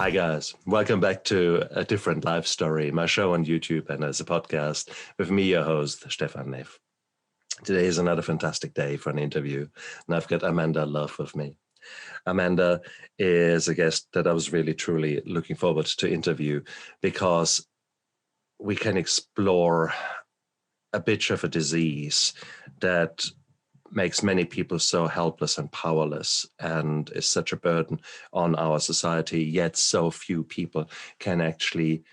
Hi guys, welcome back to A Different Life Story, my show on YouTube and as a podcast with me, your host, Stefan Neff. Today is another fantastic day for an interview, and I've got Amanda Love with me. Amanda is a guest that I was really, truly looking forward to interview because we can explore a bit of a disease that makes many people so helpless and powerless and is such a burden on our society, yet so few people can actually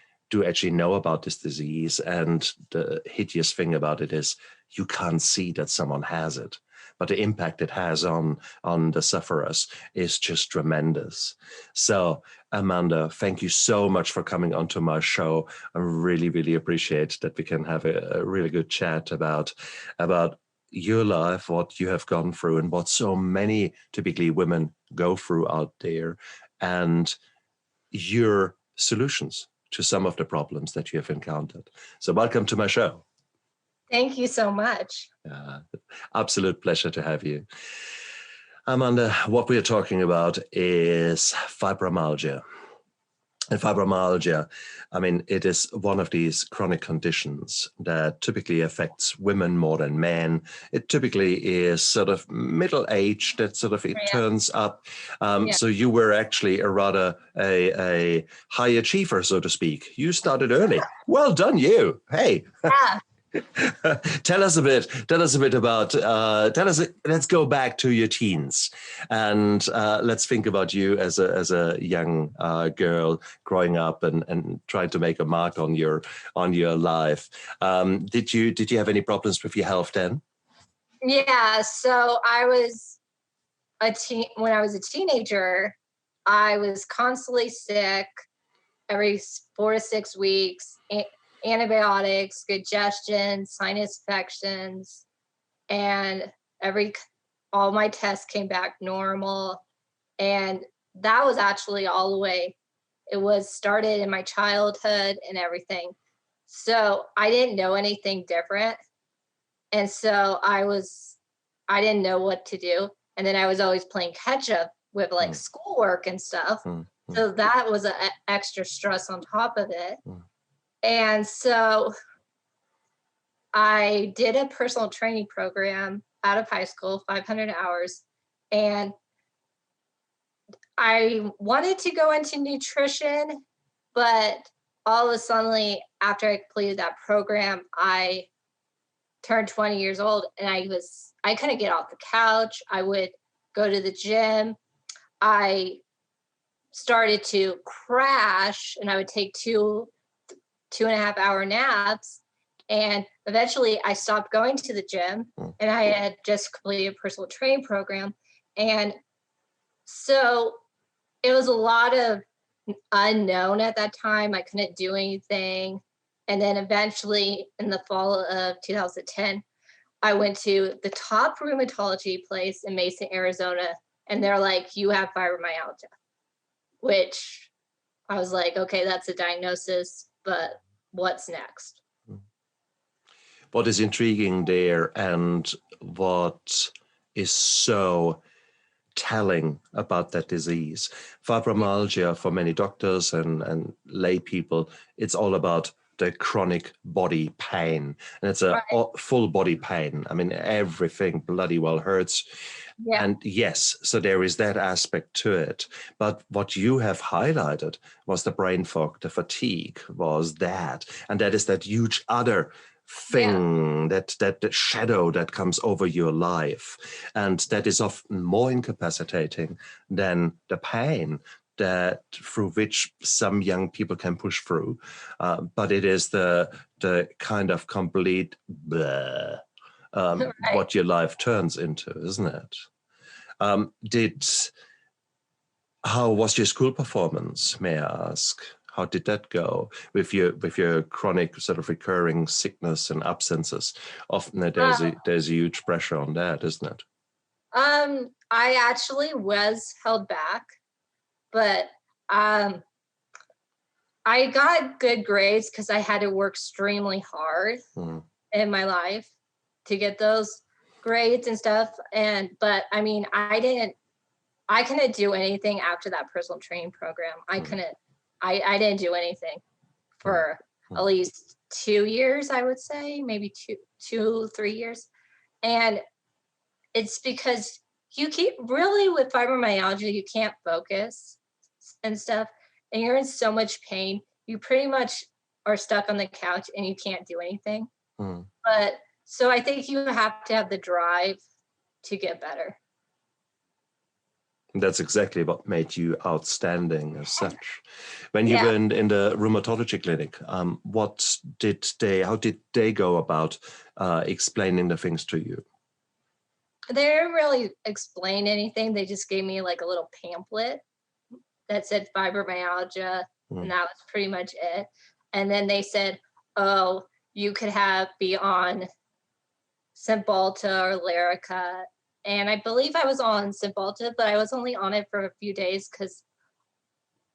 know about this disease. And the hideous thing about it is you can't see that someone has it, but the impact it has on the sufferers is just tremendous. So Amanda, thank you so much for coming onto my show. I really, really appreciate that we can have a really good chat about your life, what you have gone through, and what so many typically women go through out there, and your solutions to some of the problems that you have encountered. So welcome to my show. Thank you so much. Absolute pleasure to have you. Amanda, what we are talking about is fibromyalgia. And fibromyalgia, I mean, it is one of these chronic conditions that typically affects women more than men. It typically is sort of middle age that sort of it turns up. So you were actually a high achiever, so to speak. You started early. Well done, you. Hey. Yeah. Tell us a bit about, let's go back to your teens and let's think about you as a young girl growing up and trying to make a mark on your life. Did you have any problems with your health then? Yeah, so when I was a teenager, I was constantly sick every 4 to 6 weeks. Antibiotics, congestion, sinus infections, and all my tests came back normal. And that was actually all the way. It was started in my childhood and everything. So I didn't know anything different. And so I didn't know what to do. And then I was always playing catch up with like schoolwork and stuff. So that was an extra stress on top of it. And so I did a personal training program out of high school, 500 hours. And I wanted to go into nutrition, but all of a sudden, after I completed that program, I turned 20 years old and I couldn't get off the couch. I would go to the gym. I started to crash and I would take 2.5 hour naps. And eventually I stopped going to the gym and I had just completed a personal training program. And so it was a lot of unknown at that time. I couldn't do anything. And then eventually in the fall of 2010, I went to the top rheumatology place in Mesa, Arizona. And they're like, you have fibromyalgia, which I was like, okay, that's a diagnosis, but what's next? What is intriguing there and what is so telling about that disease? Fibromyalgia, for many doctors and lay people, it's all about the chronic body pain. And it's a full body pain. I mean, everything bloody well hurts. Yeah. And yes, so there is that aspect to it. But what you have highlighted was the brain fog, the fatigue was that. And that is that huge other thing, that shadow that comes over your life. And that is often more incapacitating than the pain that through which some young people can push through. But it is the kind of complete what your life turns into, isn't it? How was your school performance, may I ask? How did that go with your chronic sort of recurring sickness and absences? Often there's a huge pressure on that, isn't it? I actually was held back, but I got good grades because I had to work extremely hard in my life to get those grades and stuff. But I mean, I couldn't do anything after that personal training program. I couldn't I didn't do anything for at least 2 years, I would say, maybe 3 years. And it's because you keep really with fibromyalgia, you can't focus and stuff, and you're in so much pain. You pretty much are stuck on the couch and you can't do anything. But so I think you have to have the drive to get better. That's exactly what made you outstanding as such. When you were in the rheumatology clinic, how did they go about explaining the things to you? They didn't really explain anything. They just gave me like a little pamphlet that said fibromyalgia, and that was pretty much it. And then they said, oh, you could be on Cymbalta or Lyrica. And I believe I was on Cymbalta, but I was only on it for a few days because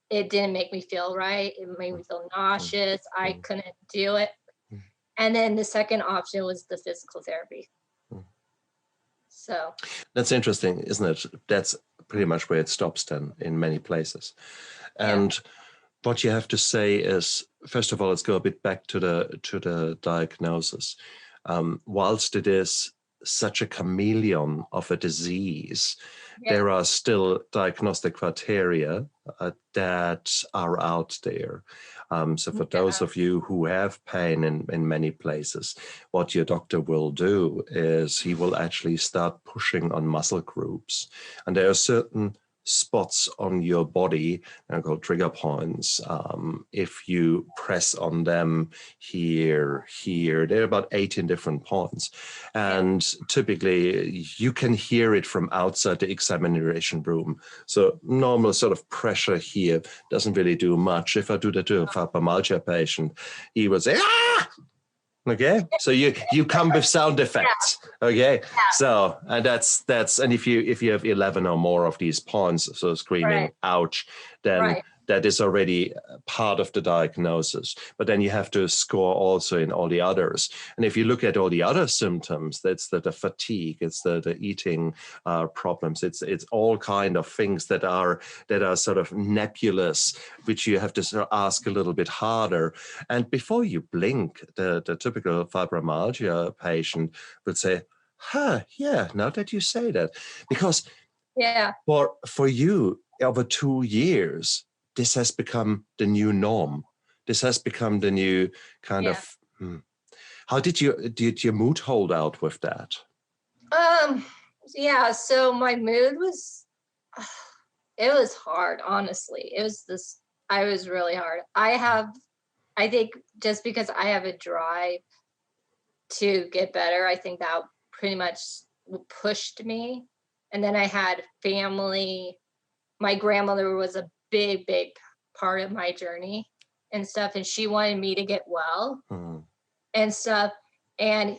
it didn't make me feel right. It made me feel nauseous. I couldn't do it. And then the second option was the physical therapy. So that's interesting, isn't it? That's pretty much where it stops then in many places. And what you have to say is, first of all, let's go a bit back to the diagnosis. Whilst it is such a chameleon of a disease, there are still diagnostic criteria that are out there. So for those of you who have pain in many places, what your doctor will do is he will actually start pushing on muscle groups. And there are certain spots on your body, they're called trigger points. If you press on them here, there are about 18 different points. And typically you can hear it from outside the examination room. So normal sort of pressure here doesn't really do much. If I do that to a fibromyalgia patient, he will say, ah! Okay, so you come with sound effects. Okay, so and that's and if you have 11 or more of these points, so screaming ouch, then that is already part of the diagnosis. But then you have to score also in all the others. And if you look at all the other symptoms, that's the fatigue, it's the eating problems, it's all kind of things that are sort of nebulous, which you have to sort of ask a little bit harder. And before you blink, the typical fibromyalgia patient would say, yeah, now that you say that, because for you over 2 years, this has become the new norm. This has become the new kind of. How did your mood hold out with that? So my mood was, it was hard, honestly. I was really hard. I think just because I have a drive to get better, I think that pretty much pushed me. And then I had family. My grandmother was a big part of my journey and stuff, and she wanted me to get well and stuff. And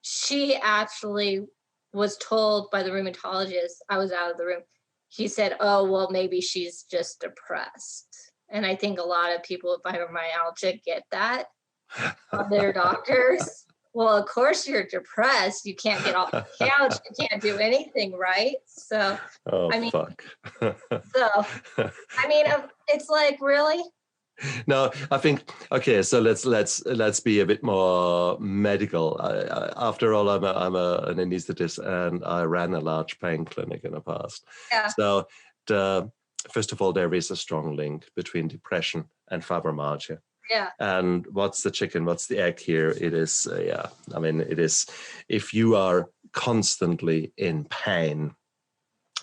she actually was told by the rheumatologist, I was out of the room, he said, oh, well, maybe she's just depressed. And I think a lot of people with fibromyalgia get that from their doctors. Well, of course you're depressed. You can't get off the couch. You can't do anything, right? So, fuck. It's like, really? No, I think, okay, so let's be a bit more medical. After all, I'm an anesthetist, and I ran a large pain clinic in the past. So first of all, there is a strong link between depression and fibromyalgia. And what's the chicken, what's the egg here? It is, it is, if you are constantly in pain,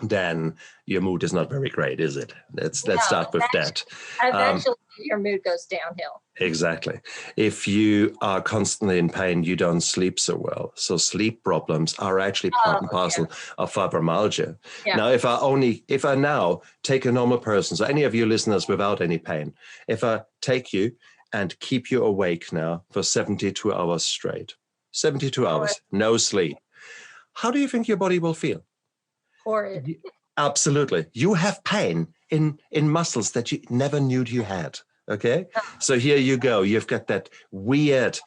then your mood is not very great, is it? Let's start with that. Eventually, your mood goes downhill. Exactly. If you are constantly in pain, you don't sleep so well. So sleep problems are actually part and parcel of fibromyalgia. Now, if I now take a normal person, so any of you listeners without any pain, if I take you and keep you awake now for 72 hours straight, 72 hours, no sleep, how do you think your body will feel? Horrid. Absolutely. You have pain in muscles that you never knew you had. Okay. So here you go. You've got that weird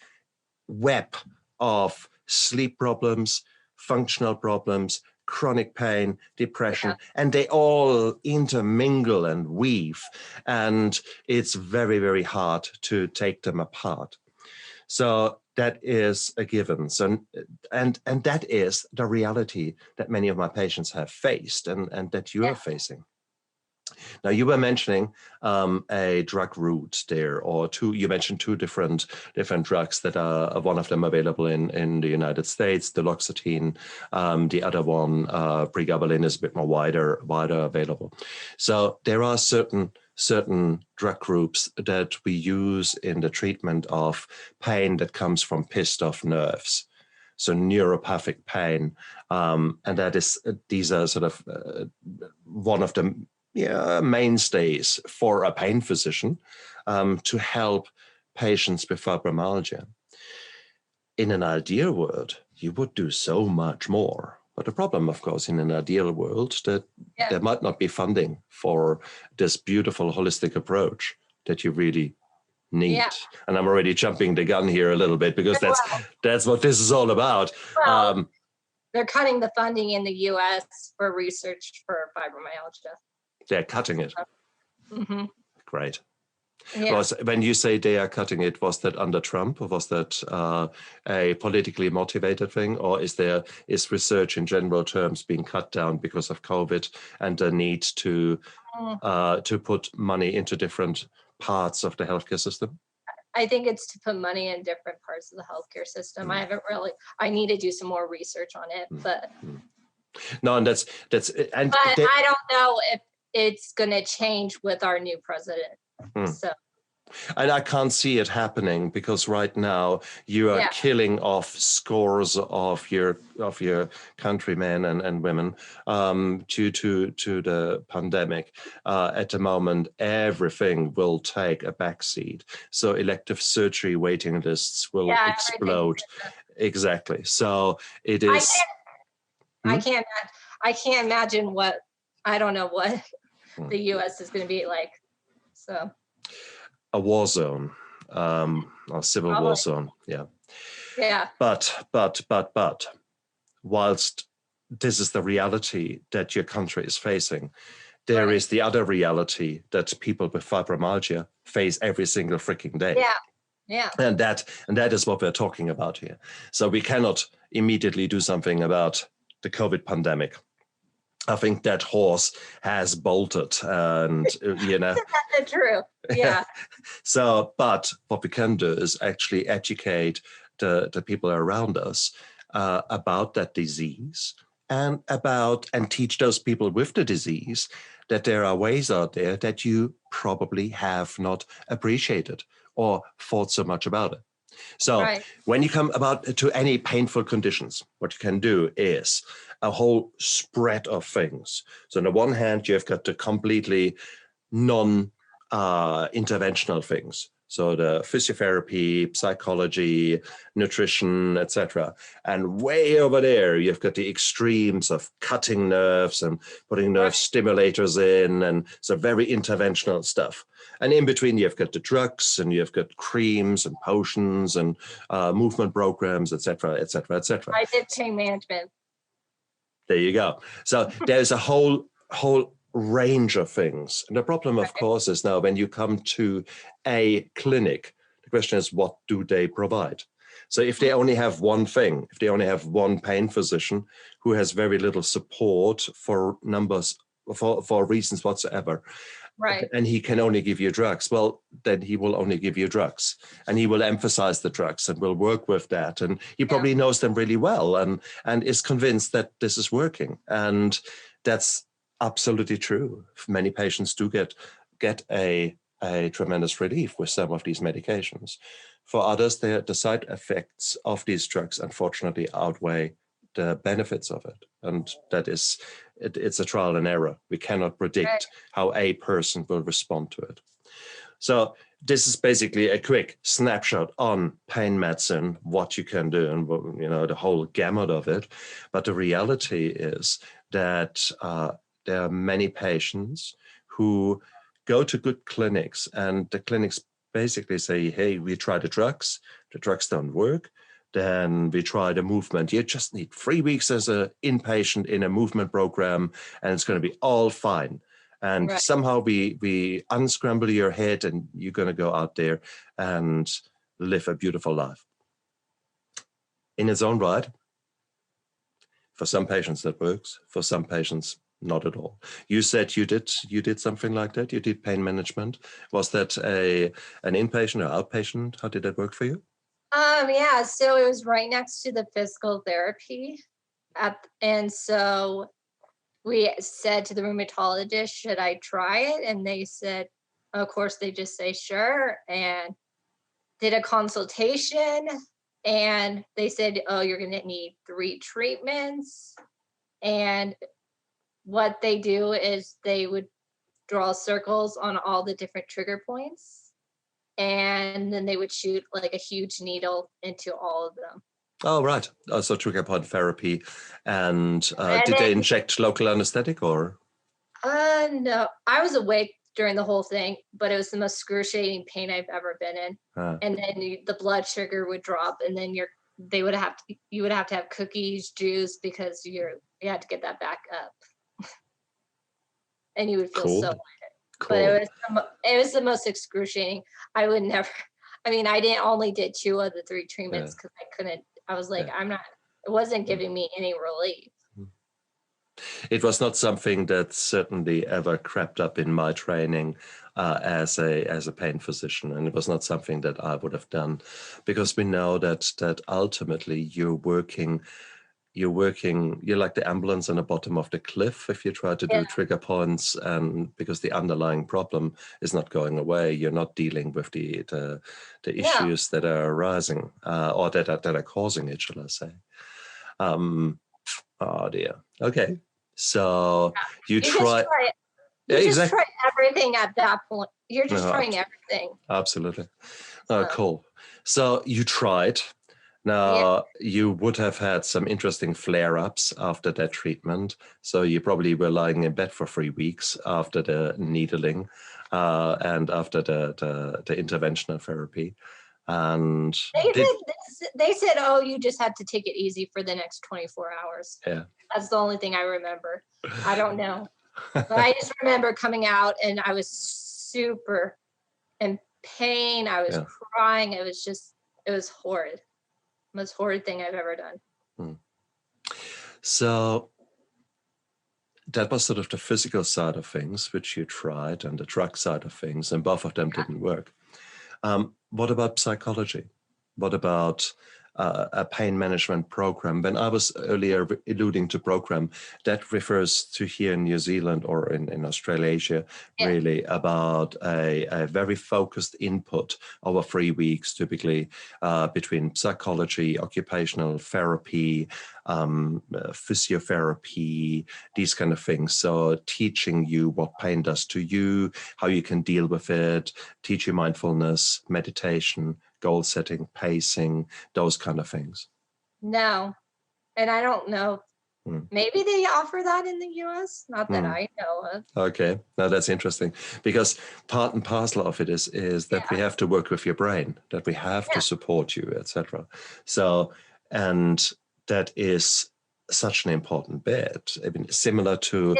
web of sleep problems, functional problems, chronic pain, depression, and they all intermingle and weave, and it's very, very hard to take them apart. So that is a given. So, and that is the reality that many of my patients have faced, and that you are facing. Now, you were mentioning a drug route there, or two. You mentioned two different drugs that are, one of them available in the United States, duloxetine. The other one, pregabalin, is a bit more wider available. So there are certain drug groups that we use in the treatment of pain that comes from pissed off nerves. So neuropathic pain, and that is, these are sort of one of the mainstays for a pain physician to help patients with fibromyalgia. In an ideal world, you would do so much more. But the problem, of course, in an ideal world, that there might not be funding for this beautiful holistic approach that you really need. Yeah. And I'm already jumping the gun here a little bit, because that's what this is all about. Well, they're cutting the funding in the US for research for fibromyalgia. They're cutting it. Mm-hmm. Great. Yeah. When you say they are cutting it, was that under Trump, or was that a politically motivated thing, or is research in general terms being cut down because of COVID and the need to put money into different parts of the healthcare system? I think it's to put money in different parts of the healthcare system. I need to do some more research on it, but no, and that's but I don't know if it's going to change with our new president. So. And I can't see it happening, because right now you are killing off scores of your countrymen and women due to the pandemic. At the moment, everything will take a backseat. So elective surgery waiting lists will explode. Exactly. So it is. I can't imagine what, I don't know what the US is going to be like. So. A war zone, a civil war zone. Yeah. Yeah. But whilst this is the reality that your country is facing, there is the other reality that people with fibromyalgia face every single freaking day. Yeah. Yeah. And that is what we're talking about here. So we cannot immediately do something about the COVID pandemic. I think that horse has bolted, and That's true. Yeah. So, but what we can do is actually educate the people around us about that disease, and teach those people with the disease that there are ways out there that you probably have not appreciated or thought so much about it. So when you come to any painful conditions, what you can do is a whole spread of things. So on the one hand, you've got the completely non-interventional things. So the physiotherapy, psychology, nutrition, etc. And way over there, you've got the extremes of cutting nerves and putting nerve stimulators in, and so very interventional stuff. And in between, you've got the drugs, and you've got creams and potions and movement programs, etc., etc., etc. I did pain management. There you go. So there's a whole range of things. And the problem, of course, is now when you come to a clinic, the question is, what do they provide? So if they only have one thing, if they only have one pain physician who has very little support for reasons whatsoever, and he can only give you drugs, well, then he will only give you drugs, and he will emphasize the drugs and will work with that. And he probably knows them really well and is convinced that this is working. And that's absolutely true. Many patients do get a tremendous relief with some of these medications. For others, the side effects of these drugs, unfortunately, outweigh the benefits of it. And that is, it's a trial and error. We cannot predict how a person will respond to it. So this is basically a quick snapshot on pain medicine, what you can do, and the whole gamut of it. But the reality is that there are many patients who go to good clinics, and the clinics basically say, hey, we try the drugs don't work. Then we tried a movement. You just need 3 weeks as an inpatient in a movement program, and it's going to be all fine. And somehow we unscramble your head, and you're going to go out there and live a beautiful life. In its own right, for some patients that works, for some patients not at all. You said you did something like that. You did pain management. Was that an inpatient or outpatient? How did that work for you? Yeah, so it was right next to the physical therapy. And so we said to the rheumatologist, should I try it? And they said, of course, they just say sure, and did a consultation. And they said, oh, you're going to need 3 treatments. And what they do is they would draw circles on all the different trigger points. And then they would shoot like a huge needle into all of them. Oh, right. So trigger point therapy. And did they inject local anesthetic or? No, I was awake during the whole thing, but it was the most excruciating pain I've ever been in. And then the blood sugar would drop, and then you would have to have cookies, juice, because you had to get that back up. And you would feel so light. Cool. But it was the most excruciating. I would never. I mean, I only did 2 of the 3 treatments because I couldn't. I was like, I'm not. It wasn't giving me any relief. It was not something that certainly ever crept up in my training as a pain physician, and it was not something that I would have done, because we know that ultimately you're like the ambulance on the bottom of the cliff if you try to do trigger points, and because the underlying problem is not going away, you're not dealing with the issues that are arising or that are causing it, shall I say. Oh dear. Okay. So you try. You just try everything at that point. You're just trying everything. Absolutely. Cool. So you tried. Now, you would have had some interesting flare-ups after that treatment. So you probably were lying in bed for 3 weeks after the needling and after the interventional therapy. And they said, oh, you just had to take it easy for the next 24 hours. Yeah. That's the only thing I remember. I don't know. But I just remember coming out and I was super in pain. I was crying. It was horrid. Most horrid thing I've ever done. So that was sort of the physical side of things, which you tried, and the drug side of things, and both of them didn't work. What about psychology? What about a pain management program? When I was earlier alluding to program, that refers to here in New Zealand or in Australasia, really about a very focused input over 3 weeks, typically between psychology, occupational therapy, physiotherapy, these kind of things. So teaching you what pain does to you, how you can deal with it, teach you mindfulness, meditation, goal setting, pacing, those kind of things. No, and I don't know. Maybe they offer that in the US, not that I know of. Okay, now that's interesting, because part and parcel of it is that we have to work with your brain, that we have to support you, etc. So, and that is such an important bit. I mean, similar to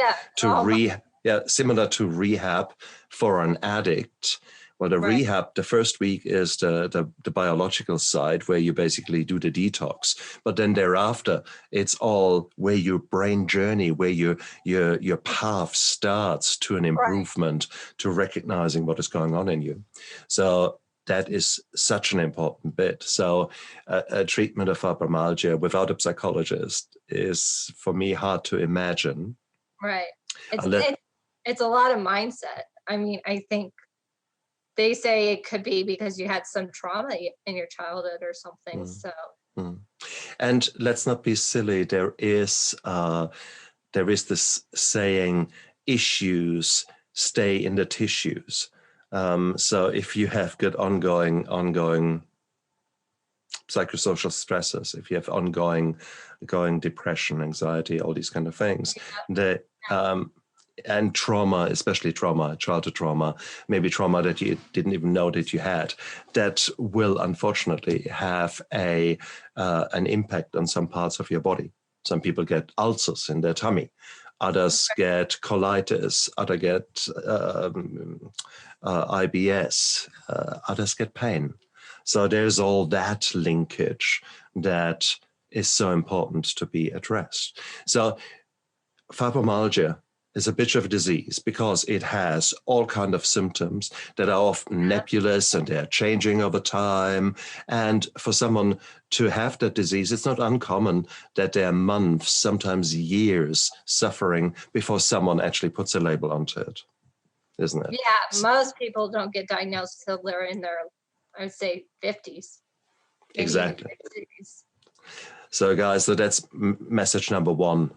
rehab for an addict. Well, the rehab, the first week is the biological side where you basically do the detox. But then thereafter, it's all where your brain journey, where your path starts to an improvement, to recognizing what is going on in you. So that is such an important bit. So a treatment of fibromyalgia without a psychologist is, for me, hard to imagine. Right. It's a lot of mindset. I mean, I think they say it could be because you had some trauma in your childhood or something. And let's not be silly. There is this saying, issues stay in the tissues. So if you have good ongoing psychosocial stresses, if you have ongoing depression, anxiety, all these kind of things, and trauma, especially trauma, childhood trauma, maybe trauma that you didn't even know that you had, that will unfortunately have an impact on some parts of your body. Some people get ulcers in their tummy. Others get colitis. Others get IBS. Others get pain. So there's all that linkage that is so important to be addressed. So fibromyalgia is a bit of a disease because it has all kinds of symptoms that are often nebulous and they're changing over time. And for someone to have that disease, it's not uncommon that there are months, sometimes years, suffering before someone actually puts a label onto it, isn't it? Yeah, most people don't get diagnosed till they're in their, I would say, 50s. Exactly. 60s. So guys, so that's message number one.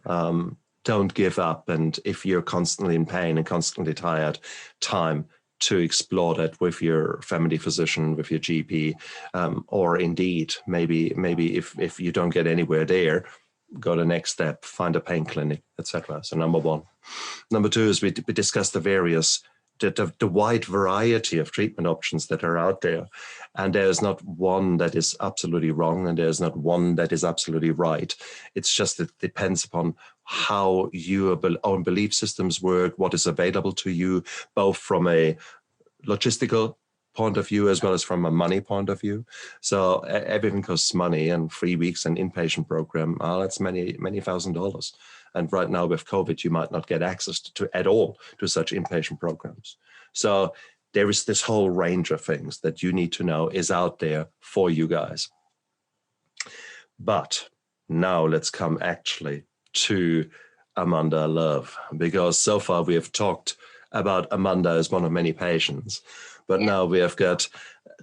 Don't give up. And if you're constantly in pain and constantly tired, time to explore that with your family physician, with your GP, or indeed, maybe if you don't get anywhere there, go the next step, find a pain clinic, etc. So number one. Number two is we discuss the wide variety of treatment options that are out there. And there's not one that is absolutely wrong and there's not one that is absolutely right. It's just it depends upon how your own belief systems work, what is available to you, both from a logistical point of view as well as from a money point of view. So everything costs money, and 3 weeks an inpatient program, that's many $1,000s. And right now with COVID, you might not get access to at all to such inpatient programs. So there is this whole range of things that you need to know is out there for you guys. But now let's come actually to Amanda Love, because so far we have talked about Amanda as one of many patients, but now we have got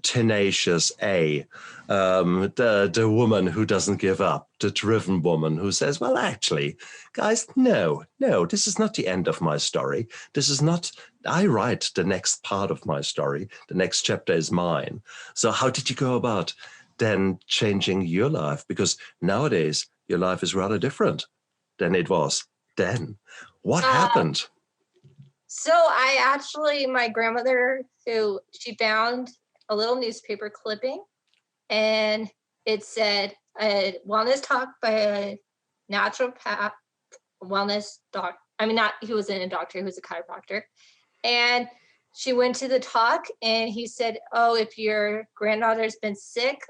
tenacious A, the woman who doesn't give up, the driven woman who says, well, actually, guys, no, this is not the end of my story. This is not, I write the next part of my story. The next chapter is mine. So how did you go about then changing your life? Because nowadays your life is rather different than it was then. What happened? So my grandmother, she found a little newspaper clipping, and it said a wellness talk by a naturopath, wellness doc. I mean, he wasn't a doctor, he was a chiropractor. And she went to the talk and he said, oh, if your granddaughter's been sick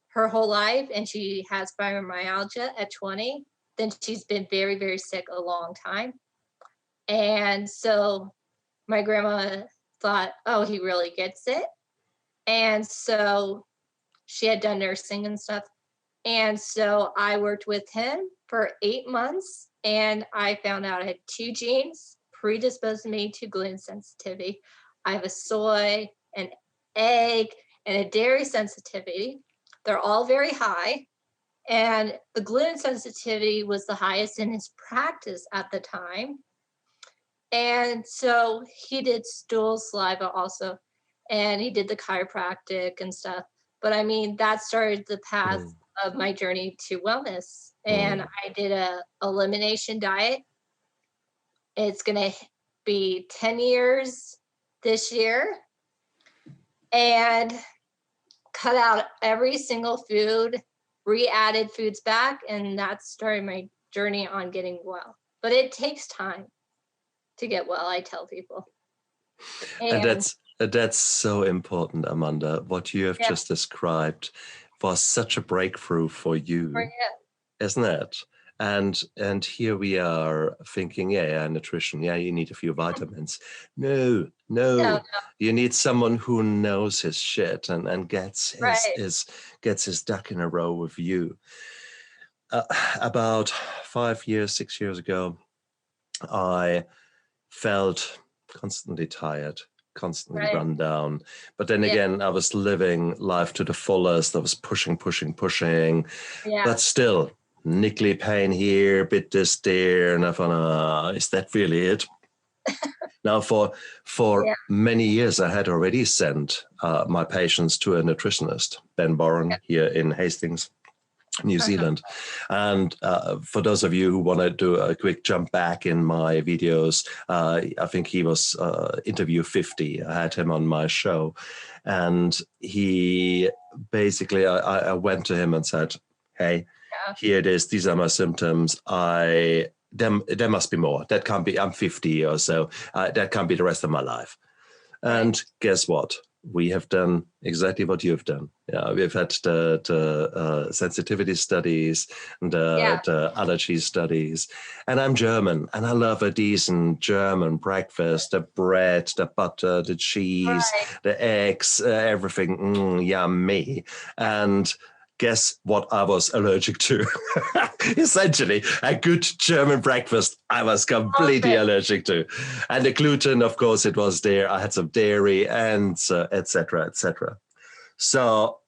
her whole life and she has fibromyalgia at 20, then she's been very, very sick a long time. And so my grandma thought, oh, he really gets it. And so she had done nursing and stuff. And so I worked with him for 8 months, and I found out I had 2 genes predisposed me to gluten sensitivity. I have a soy, an egg, and a dairy sensitivity. They're all very high. And the gluten sensitivity was the highest in his practice at the time. And so he did stool saliva also, and he did the chiropractic and stuff. But I mean, that started the path of my journey to wellness. And I did a elimination diet. It's going to be 10 years this year, and cut out every single food, re-added foods back. And that started my journey on getting well. But it takes time to get well, I tell people. And that's so important, Amanda. What you have just described was such a breakthrough for you, isn't it? And here we are thinking, nutrition, you need a few vitamins. No. You need someone who knows his shit and gets his duck in a row with you. About 6 years ago, I felt constantly tired, constantly run down. But then again, I was living life to the fullest. I was pushing. But still, niggly pain here, bit this there. And I thought, is that really it? Now, for many years, I had already sent my patients to a nutritionist, Ben Boren, here in Hastings. New Zealand. And for those of you who want to do a quick jump back in my videos, I think he was interview 50. I had him on my show. And he basically, I went to him and said, hey, here it is. These are my symptoms. There must be more. That can't be, I'm 50 or so. That can't be the rest of my life. And guess what? We have done exactly what you've done. Yeah, we've had the sensitivity studies, the allergy studies. And I'm German, and I love a decent German breakfast, the bread, the butter, the cheese, the eggs, everything, yummy. And guess what I was allergic to? Essentially, a good German breakfast I was completely allergic to. And the gluten, of course, it was there. I had some dairy and et cetera, et cetera. So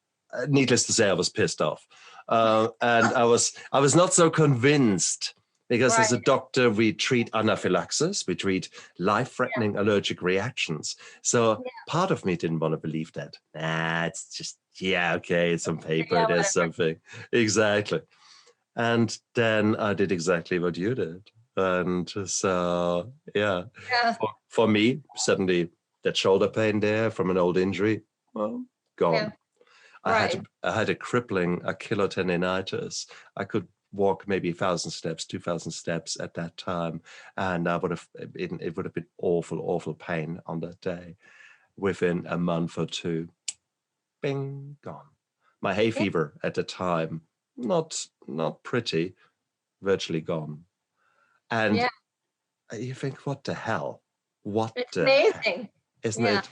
needless to say, I was pissed off. And I was not so convinced because as a doctor, we treat anaphylaxis, we treat life-threatening allergic reactions. So part of me didn't want to believe that. It's just, okay, it's on paper, there's something. Exactly. And then I did exactly what you did. And so, for me, suddenly that shoulder pain there from an old injury, well, gone. I had a crippling Achilles tendinitis. I could walk maybe 1,000 steps, 2,000 steps at that time, and it would have been awful pain on that day. Within a month or two, bing, gone. My hay fever at the time, not pretty, virtually gone. And you think, what the hell? It's amazing, isn't it?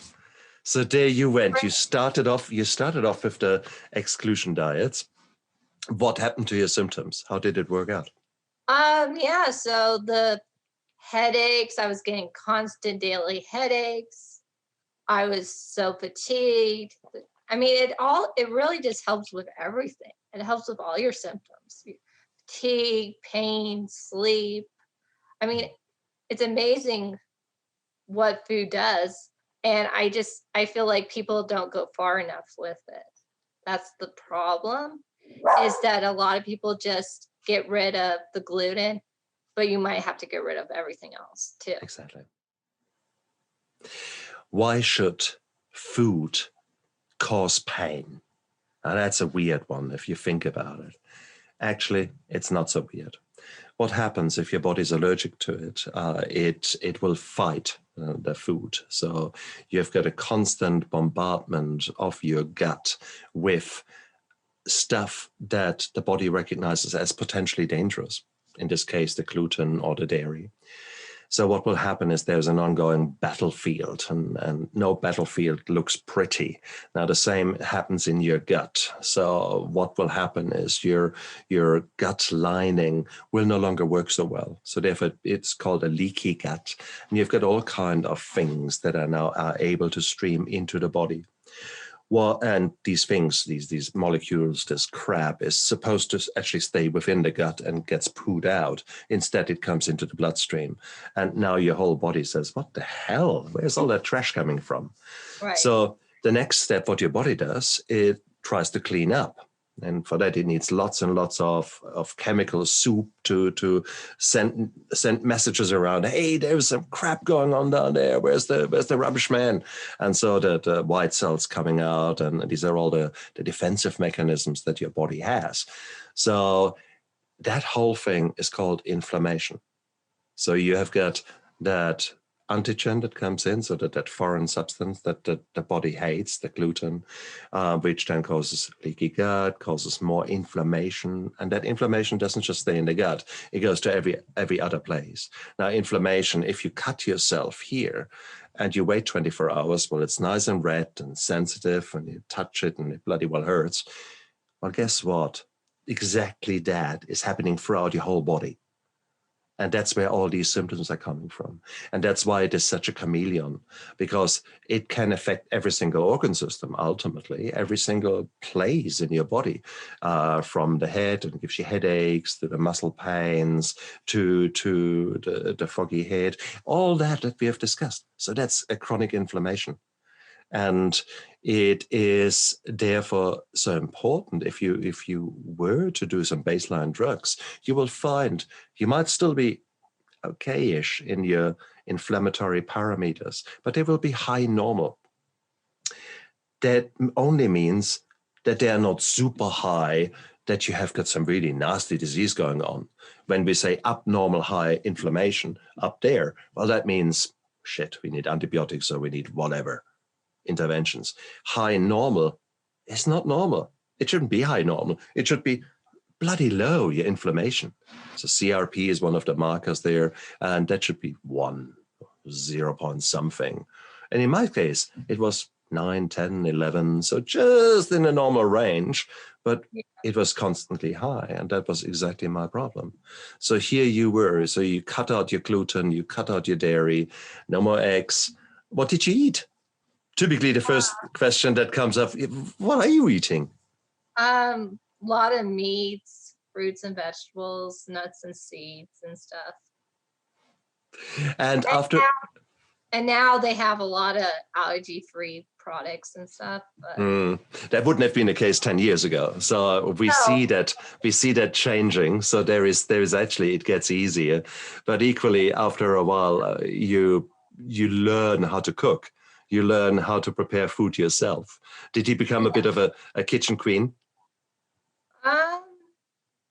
So there you went. You started off with the exclusion diets. What happened to your symptoms? How did it work out? So the headaches, I was getting constant daily headaches. I was so fatigued. I mean, it really just helps with everything. It helps with all your symptoms. Fatigue, pain, sleep. I mean, it's amazing what food does. And I feel like people don't go far enough with it. That's the problem, is that a lot of people just get rid of the gluten, but you might have to get rid of everything else too. Exactly. Why should food cause pain? Now that's a weird one if you think about it. Actually, it's not so weird. What happens if your body's allergic to it? It will fight the food. So you've got a constant bombardment of your gut with stuff that the body recognizes as potentially dangerous. In this case, the gluten or the dairy. So what will happen is there's an ongoing battlefield, and no battlefield looks pretty. Now, the same happens in your gut. So what will happen is your gut lining will no longer work so well. So therefore, it's called a leaky gut. And you've got all kinds of things that are now able to stream into the body. Well, and these things, these molecules, this crap is supposed to actually stay within the gut and gets pooed out. Instead, it comes into the bloodstream. And now your whole body says, what the hell? Where's all that trash coming from? Right. So the next step, what your body does, it tries to clean up. And for that, it needs lots and lots of chemical soup to send messages around. Hey, there's some crap going on down there. Where's the rubbish man? And so the white cells coming out, and these are all the defensive mechanisms that your body has. So that whole thing is called inflammation. So you have got that antigen that comes in, so that foreign substance that the body hates, the gluten, which then causes leaky gut, causes more inflammation. And that inflammation doesn't just stay in the gut, it goes to every other place. Now, inflammation, if you cut yourself here and you wait 24 hours, well, it's nice and red and sensitive, and you touch it and it bloody well hurts. Well, guess what? Exactly that is happening throughout your whole body. And that's where all these symptoms are coming from. And that's why it is such a chameleon, because it can affect every single organ system, ultimately, every single place in your body, from the head, and gives you headaches, to the muscle pains, to the foggy head, all that we have discussed. So that's a chronic inflammation. And it is therefore so important. If you were to do some baseline drugs, you will find you might still be okay-ish in your inflammatory parameters, but they will be high normal. That only means that they are not super high, that you have got some really nasty disease going on. When we say abnormal high inflammation up there, well, that means, shit, we need antibiotics or we need whatever interventions. High normal is not normal. It shouldn't be high normal. It should be bloody low, your inflammation. So CRP is one of the markers there, and that should be 0 point something. And in my case, it was 9, 10, 11, so just in a normal range, but it was constantly high, and that was exactly my problem. So here you were, so you cut out your gluten, you cut out your dairy, no more eggs. What did you eat? Typically, the first question that comes up, what are you eating? A lot of meats, fruits and vegetables, nuts and seeds and stuff. And now they have a lot of allergy-free products and stuff. But that wouldn't have been the case 10 years ago. So we see that changing. So there is actually, it gets easier, but equally after a while, you learn how to cook. You learn how to prepare food yourself. Did you become a bit of a kitchen queen?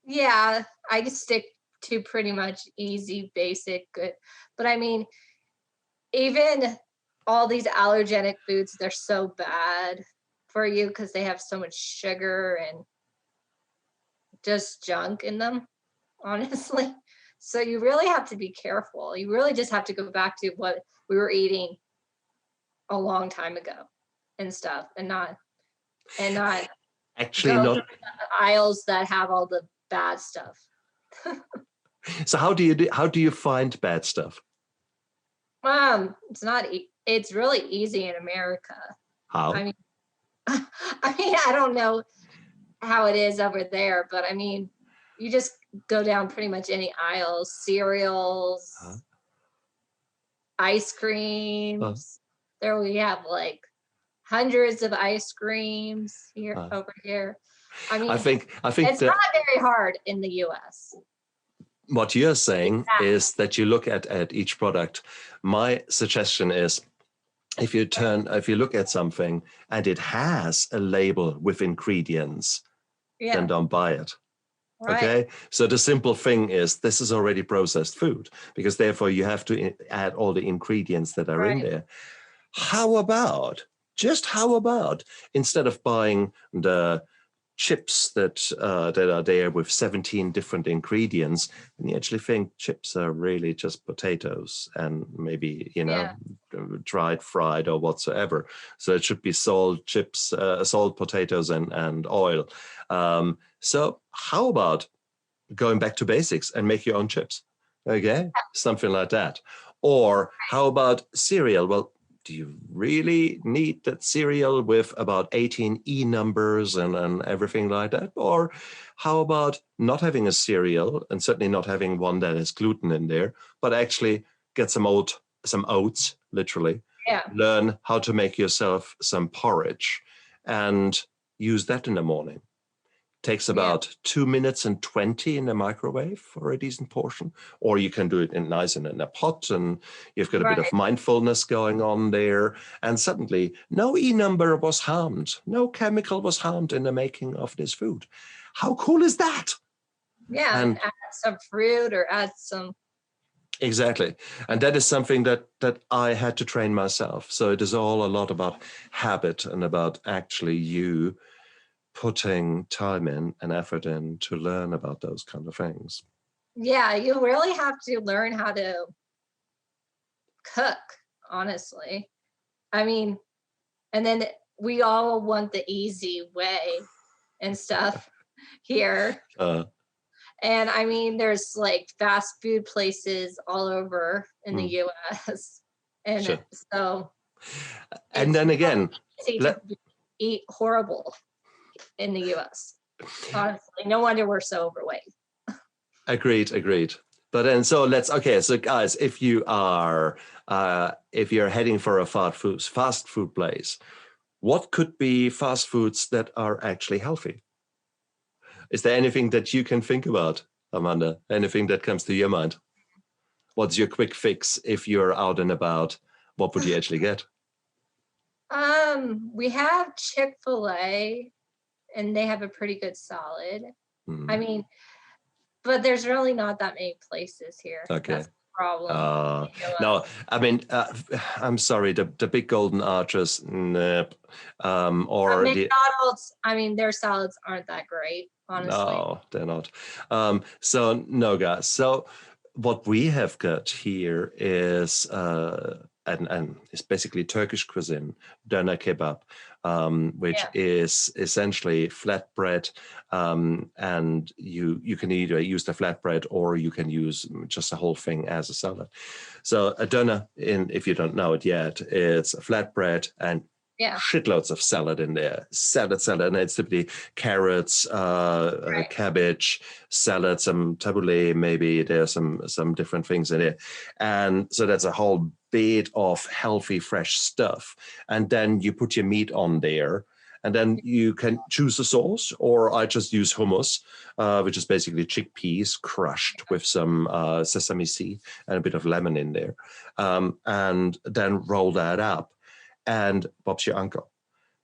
Yeah, I just stick to pretty much easy, basic, good. But I mean, even all these allergenic foods, they're so bad for you because they have so much sugar and just junk in them, honestly. So you really have to be careful. You really just have to go back to what we were eating a long time ago and stuff, and not actually go not through the aisles that have all the bad stuff. So how do you find bad stuff? It's really easy in America. How? I mean, I don't know how it is over there, but I mean, you just go down pretty much any aisle, cereals, ice creams. There we have like hundreds of ice creams over here. I mean, I think it's not very hard in the US. What you're saying is that you look at each product. My suggestion is if you look at something and it has a label with ingredients, then don't buy it. Right. Okay. So the simple thing is this is already processed food, because therefore you have to add all the ingredients that are in there. How about instead of buying the chips that are there with 17 different ingredients, and you actually think chips are really just potatoes and maybe dried, fried, or whatsoever. So it should be salt, chips, salt, potatoes, and oil. So how about going back to basics and make your own chips? Okay, something like that. Or how about cereal? Well, do you really need that cereal with about 18 E numbers and everything like that? Or how about not having a cereal, and certainly not having one that has gluten in there, but actually get some oats, literally. Yeah. Learn how to make yourself some porridge and use that in the morning. Takes about 2 minutes and 20 in the microwave for a decent portion. Or you can do it in a pot, and you've got a bit of mindfulness going on there. And suddenly no E number was harmed. No chemical was harmed in the making of this food. How cool is that? Yeah, and add some fruit or add some. Exactly. And that is something that I had to train myself. So it is all a lot about habit and about actually you putting time in and effort in to learn about those kind of things. Yeah, you really have to learn how to cook, honestly. I mean, and then we all want the easy way and stuff here. And I mean, there's like fast food places all over in the US. And so. And then again, eat horrible in the US. Honestly, no wonder we're so overweight. Agreed. But then, so guys, if you're heading for a fast food place, what could be fast foods that are actually healthy? Is there anything that you can think about, Amanda? Anything that comes to your mind? What's your quick fix if you're out and about? What would you actually get? We have Chick-fil-A, and they have a pretty good salad. I mean, but there's really not that many places here. Okay. That's the problem. No, I mean, I'm sorry, the big golden arches, nope. Or McDonald's, I mean, their salads aren't that great, honestly. No, they're not. So no, guys. So what we have got here is and it's basically Turkish cuisine, döner kebab, which is essentially flatbread, and you can either use the flatbread or you can use just the whole thing as a salad. So a döner, if you don't know it yet, it's a flatbread and shitloads of salad in there. Salad, and it's typically carrots, cabbage, salad, some tabbouleh, maybe there's some different things in it. And so that's a whole bed of healthy, fresh stuff. And then you put your meat on there. And then you can choose a sauce, or I just use hummus, which is basically chickpeas crushed with some sesame seed and a bit of lemon in there. And then roll that up. And Bob's your uncle.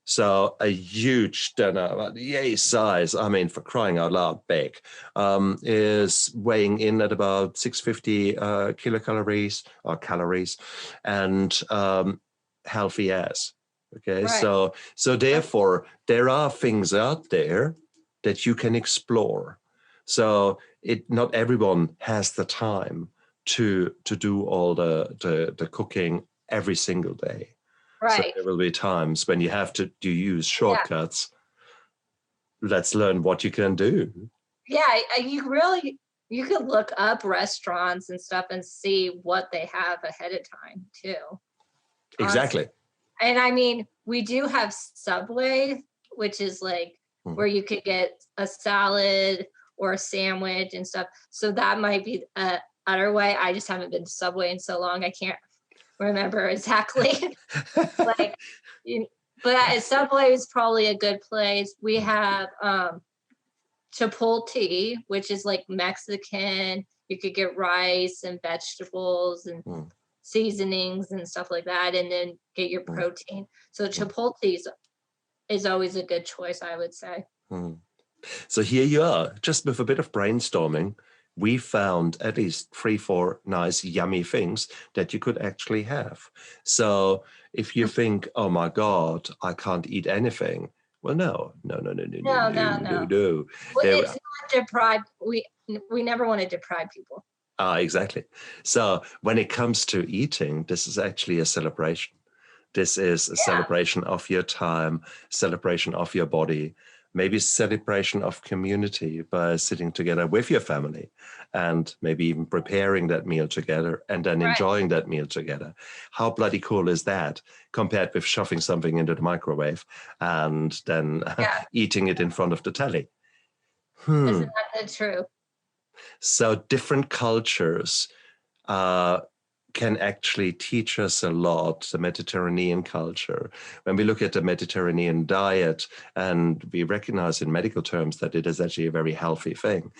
So a huge dinner, yay size, I mean, for crying out loud, big, is weighing in at about 650 kilocalories or calories, and healthy as. Okay, so therefore, there are things out there that you can explore. So not everyone has the time to do all the cooking every single day. Right. So there will be times when you have to use shortcuts. Let's learn what you can do. Yeah, you could look up restaurants and stuff and see what they have ahead of time too. Exactly. Honestly. And I mean, we do have Subway, which is like where you could get a salad or a sandwich and stuff. So that might be a other way. I just haven't been to Subway in so long. I can't remember exactly. But Subway is probably a good place. We have Chipotle, which is like Mexican. You could get rice and vegetables and seasonings and stuff like that, and then get your protein. So Chipotle is always a good choice, I would say. So here you are, just with a bit of brainstorming, we found at least 3-4 nice, yummy things that you could actually have. So if you think, oh my God, I can't eat anything. Well, no. Well, No. It's not deprived. We never want to deprive people. Exactly. So when it comes to eating, this is actually a celebration. This is a celebration of your time, celebration of your body, maybe celebration of community by sitting together with your family and maybe even preparing that meal together and then enjoying that meal together. How bloody cool is that compared with shoving something into the microwave and then eating it in front of the telly? Isn't that true? So different cultures can actually teach us a lot, the Mediterranean culture. When we look at the Mediterranean diet, and we recognize in medical terms that it is actually a very healthy thing,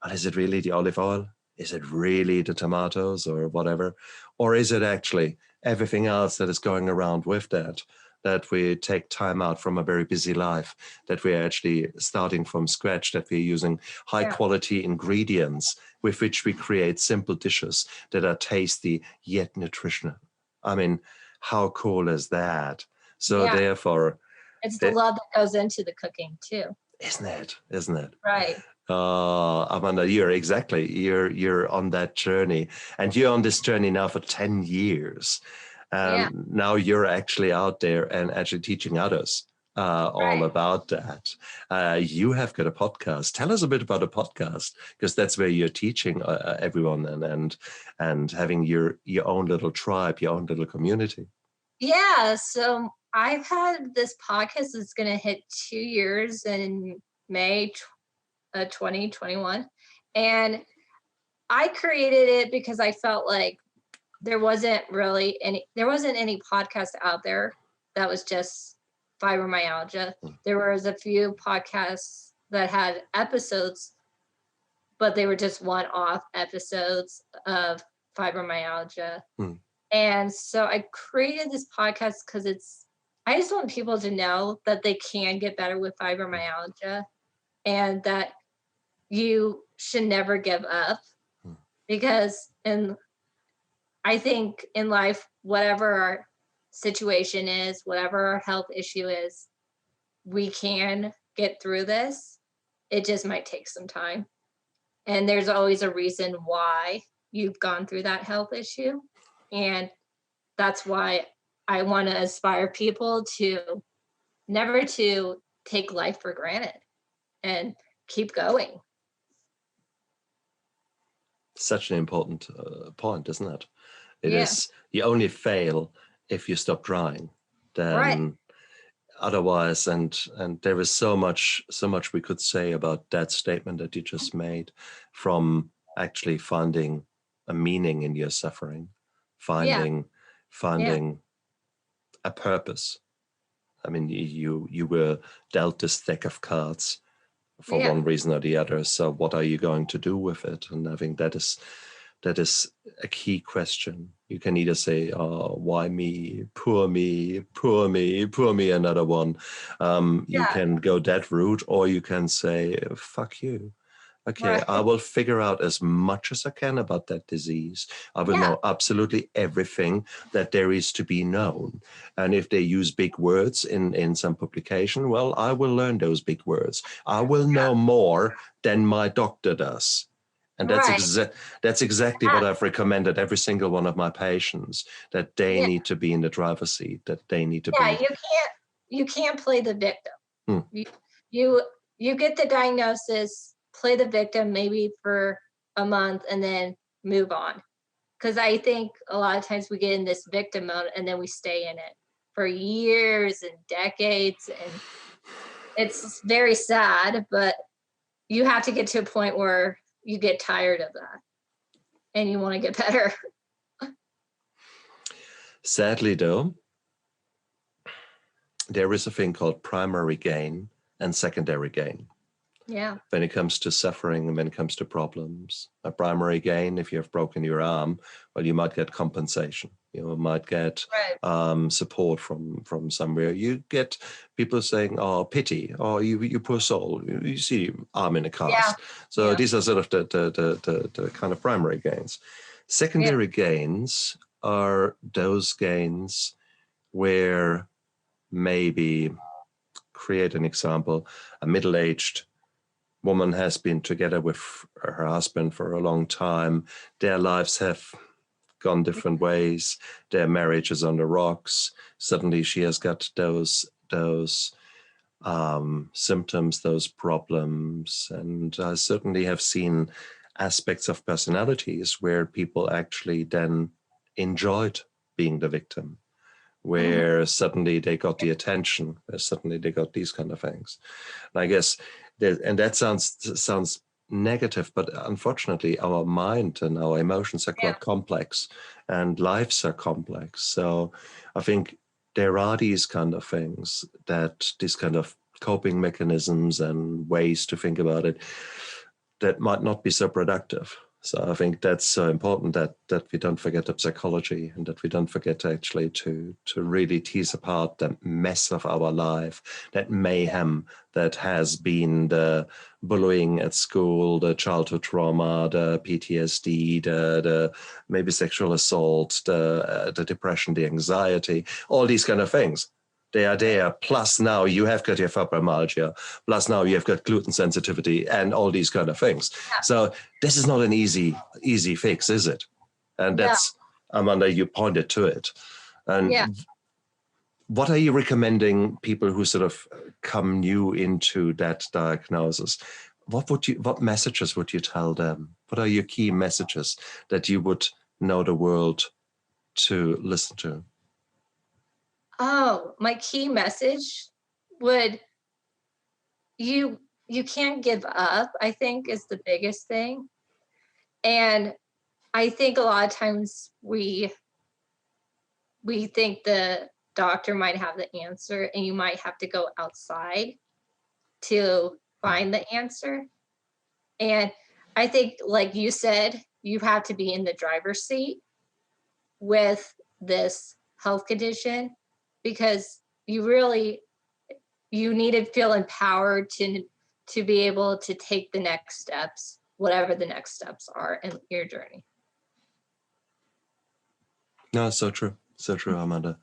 but is it really the olive oil? Is it really the tomatoes or whatever? Or is it actually everything else that is going around with that we take time out from a very busy life, that we're actually starting from scratch, that we're using high quality ingredients with which we create simple dishes that are tasty yet nutritional. I mean, how cool is that? So therefore, it's the love that goes into the cooking too. Isn't it? Right. Amanda, you're on that journey, and you're on this journey now for 10 years. Now you're actually out there and actually teaching others all about that. You have got a podcast. Tell us a bit about a podcast, because that's where you're teaching everyone and having your own little tribe, your own little community. Yeah. So I've had this podcast that's going to hit 2 years in May 2021. And I created it because I felt like there wasn't any podcast out there that was just fibromyalgia. There was a few podcasts that had episodes, but they were just one-off episodes of fibromyalgia. And so I created this podcast because I just want people to know that they can get better with fibromyalgia and that you should never give up, because I think in life, whatever our situation is, whatever our health issue is, we can get through this. It just might take some time. And there's always a reason why you've gone through that health issue. And that's why I want to inspire people to never to take life for granted and keep going. Such an important point, isn't it? It Yeah. is, you only fail if you stop trying. Then Right. otherwise, and there is so much we could say about that statement that you just made, from actually finding a meaning in your suffering, finding a purpose. I mean, you were dealt this deck of cards for one reason or the other. So what are you going to do with it? And I think that is a key question. You can either say, oh, why me? Poor me, poor me, poor me, another one. You can go that route, or you can say, fuck you. Okay, I will figure out as much as I can about that disease. I will know absolutely everything that there is to be known. And if they use big words in some publication, well, I will learn those big words. I will know more than my doctor does. And that's exactly what I've recommended every single one of my patients, that they need to be in the driver's seat, that they need to be. You can't play the victim. You get the diagnosis, play the victim maybe for a month, and then move on. Because I think a lot of times we get in this victim mode and then we stay in it for years and decades. And it's very sad, but you have to get to a point where you get tired of that and you want to get better. Sadly, though, there is a thing called primary gain and secondary gain. Yeah. When it comes to suffering and when it comes to problems, a primary gain, if you have broken your arm, well, you might get compensation. You might get support from somewhere. You get people saying, "Oh, pity! Oh, you poor soul! You see, arm in a cast." So these are sort of the kind of primary gains. Secondary gains are those gains where, maybe, create an example, a middle-aged woman has been together with her husband for a long time. Their lives have gone different ways. Their marriage is on the rocks. Suddenly she has got those symptoms, those problems. And I certainly have seen aspects of personalities where people actually then enjoyed being the victim, where suddenly they got the attention, where suddenly they got these kind of things. And I guess, and that sounds negative, but unfortunately our mind and our emotions are quite complex, and lives are complex. So I think there are these kind of things, that these kind of coping mechanisms and ways to think about it that might not be so productive. So I think that's so important that we don't forget the psychology, and that we don't forget actually to really tease apart the mess of our life, that mayhem that has been the bullying at school, the childhood trauma, the PTSD, the maybe sexual assault, the depression, the anxiety, all these kind of things. They are there. Plus now you have got your fibromyalgia. Plus now you have got gluten sensitivity and all these kind of things. So this is not an easy fix, is it? And that's, Amanda, you pointed to it. And what are you recommending people who sort of come new into that diagnosis? What messages would you tell them? What are your key messages that you would know the world to listen to? Oh, my key message would, you can't give up, I think, is the biggest thing. And I think a lot of times we think the doctor might have the answer, and you might have to go outside to find the answer. And I think, like you said, you have to be in the driver's seat with this health condition, because you need to feel empowered to be able to take the next steps, whatever the next steps are in your journey. No, so true. So true, Amanda.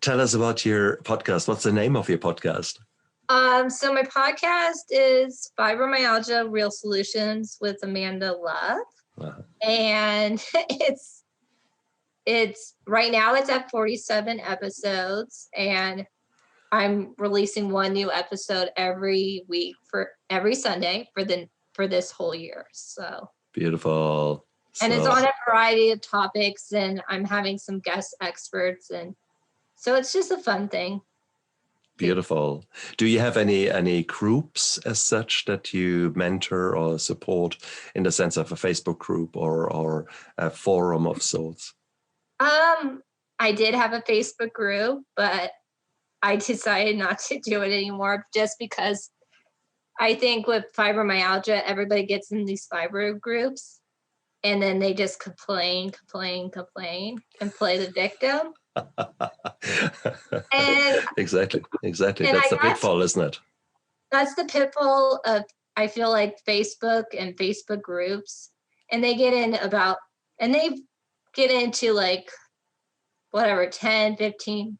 Tell us about your podcast. What's the name of your podcast? So my podcast is Fibromyalgia Real Solutions with Amanda Love. Uh-huh. And it's right now it's at 47 episodes, and I'm releasing one new episode every week for every Sunday for this whole year. So beautiful. And it's on a variety of topics, and I'm having some guest experts, and so it's just a fun thing. Beautiful. Do you have any groups as such that you mentor or support in the sense of a Facebook group or a forum of sorts? I did have a Facebook group, but I decided not to do it anymore, just because I think with fibromyalgia, everybody gets in these fibro groups, and then they just complain, and play the victim. And exactly. And That's the pitfall, isn't it? That's the pitfall of, I feel like, Facebook and Facebook groups, and they get into like whatever 10, 15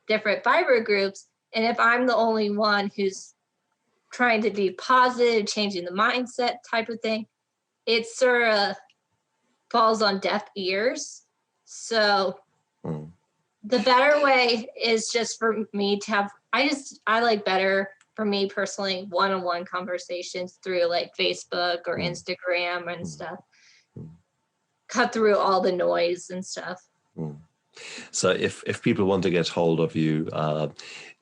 different fibro groups. And if I'm the only one who's trying to be positive, changing the mindset type of thing, it sort of falls on deaf ears. So the better way is just for me to have, I like better, for me personally, one-on-one conversations through like Facebook or Instagram and stuff. Cut through all the noise and stuff. So if people want to get hold of you,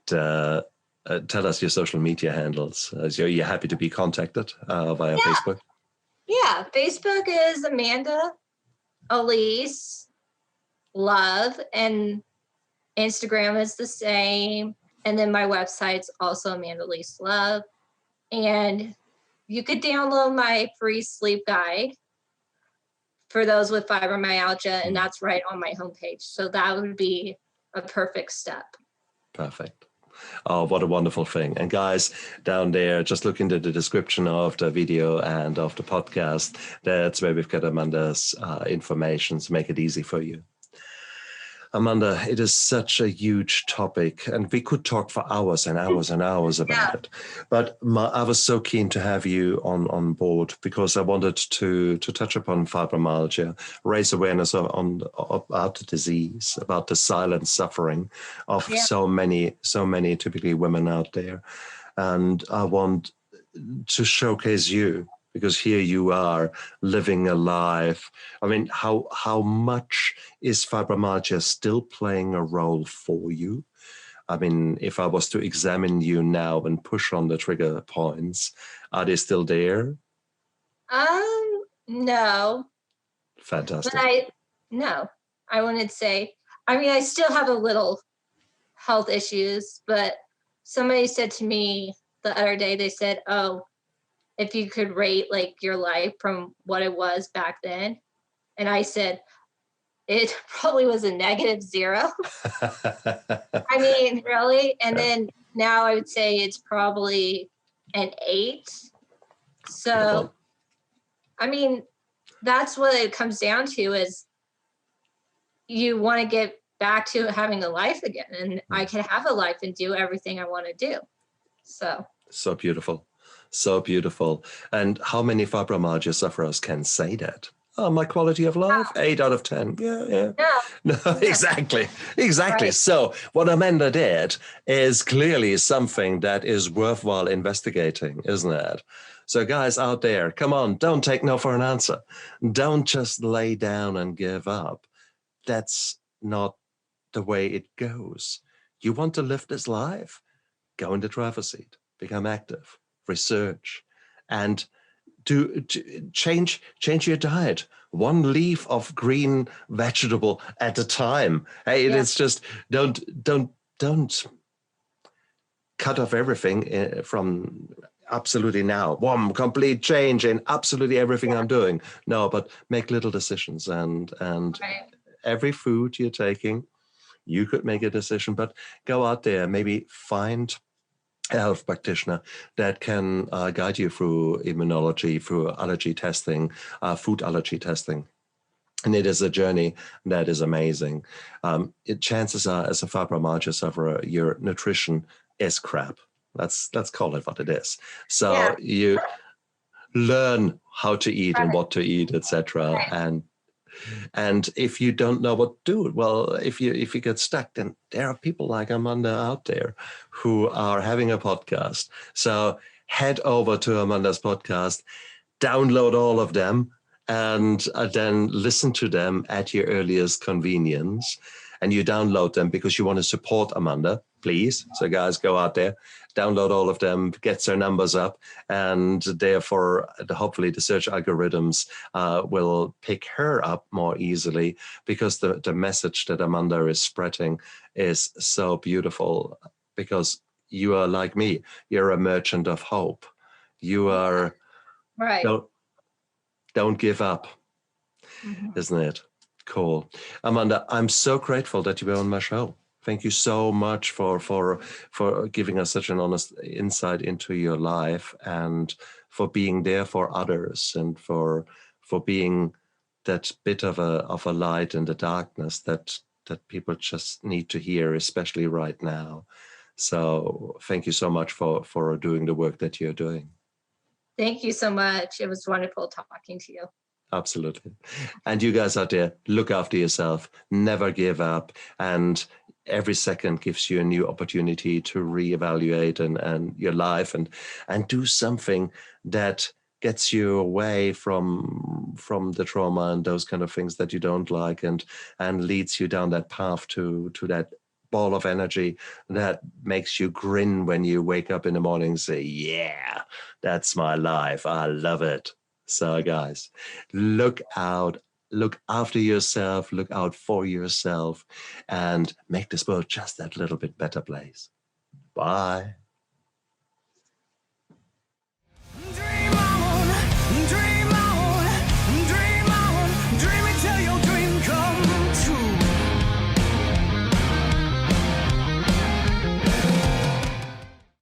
tell us your social media handles. You're happy to be contacted via Facebook? Yeah, Facebook is Amanda Elise Love, and Instagram is the same. And then my website's also Amanda Elise Love. And you could download my free sleep guide for those with fibromyalgia, and that's right on my homepage. So that would be a perfect step. Perfect. Oh, what a wonderful thing. And guys, down there, just look into the description of the video and of the podcast. That's where we've got Amanda's information to make it easy for you. Amanda, it is such a huge topic, and we could talk for hours and hours and hours about it. But I was so keen to have you on board because I wanted to touch upon fibromyalgia, raise awareness about the disease, about the silent suffering of so many typically women out there. And I want to showcase you, because here you are living a life. I mean, how much is fibromyalgia still playing a role for you? I mean, if I was to examine you now and push on the trigger points, are they still there? No. Fantastic. But I wouldn't say, I mean, I still have a little health issues, but somebody said to me the other day, they said, oh, if you could rate like your life from what it was back then. And I said, it probably was a -0. I mean, really? And then now I would say it's probably an 8. So, I mean, that's what it comes down to, is you want to get back to having a life again. And I can have a life and do everything I want to do. So beautiful. So beautiful. And how many fibromyalgia sufferers can say that? Oh, my quality of life, 8 out of 10. Yeah. No, exactly. Right. So what Amanda did is clearly something that is worthwhile investigating, isn't it? So guys out there, come on, don't take no for an answer. Don't just lay down and give up. That's not the way it goes. You want to live this life? Go in the driver's seat, become active, research, and change your diet. One leaf of green vegetable at a time. Hey, it's just don't cut off everything from absolutely now. One complete change in absolutely everything I'm doing. No, but make little decisions, and every food you're taking, you could make a decision, but go out there, maybe find a health practitioner that can guide you through immunology, through allergy testing, food allergy testing. And it is a journey that is amazing. Chances are, as a fibromyalgia sufferer, your nutrition is crap. Let's call it what it is. So you learn how to eat and what to eat, etc. And if you don't know what to do, well, if you get stuck, then there are people like Amanda out there who are having a podcast. So head over to Amanda's podcast, download all of them, and then listen to them at your earliest convenience. And you download them because you want to support Amanda, please. So guys, go out there, download all of them, get their numbers up, and therefore hopefully the search algorithms will pick her up more easily, because the message that Amanda is spreading is so beautiful, because you are like me. You're a merchant of hope. You are, don't give up, isn't it? Cool. Amanda, I'm so grateful that you were on my show. Thank you so much for giving us such an honest insight into your life, and for being there for others, and for being that bit of a light in the darkness that people just need to hear, especially right now. So thank you so much for doing the work that you're doing. Thank you so much. It was wonderful talking to you. Absolutely. And you guys out there, look after yourself, never give up. And every second gives you a new opportunity to reevaluate and your life and do something that gets you away from the trauma and those kind of things that you don't like, and leads you down that path to that ball of energy that makes you grin when you wake up in the morning and say, yeah, that's my life. I love it. So guys, look out, look after yourself, look out for yourself, and make this world just that little bit better place. Bye.